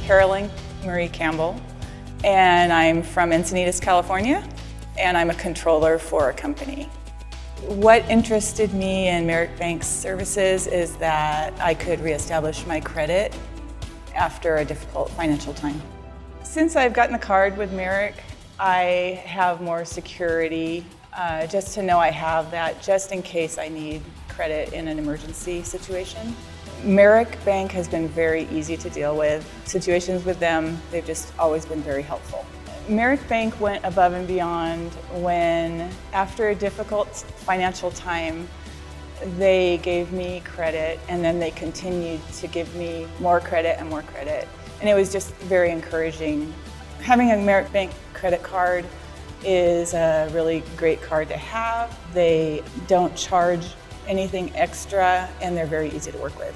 Carolyn Marie Campbell, and I'm from Encinitas, California, and I'm a controller for a company. What interested me in Merrick Bank's services is that I could reestablish my credit after a difficult financial time. Since I've gotten the card with Merrick, I have more security, just to know I have that just in case I need credit in an emergency situation. Merrick Bank has been very easy to deal with. Situations with them, they've just always been very helpful. Merrick Bank went above and beyond when, after a difficult financial time, they gave me credit, and then they continued to give me more credit and more credit. And it was just very encouraging. Having a Merrick Bank credit card is a really great card to have. They don't charge anything extra, and they're very easy to work with.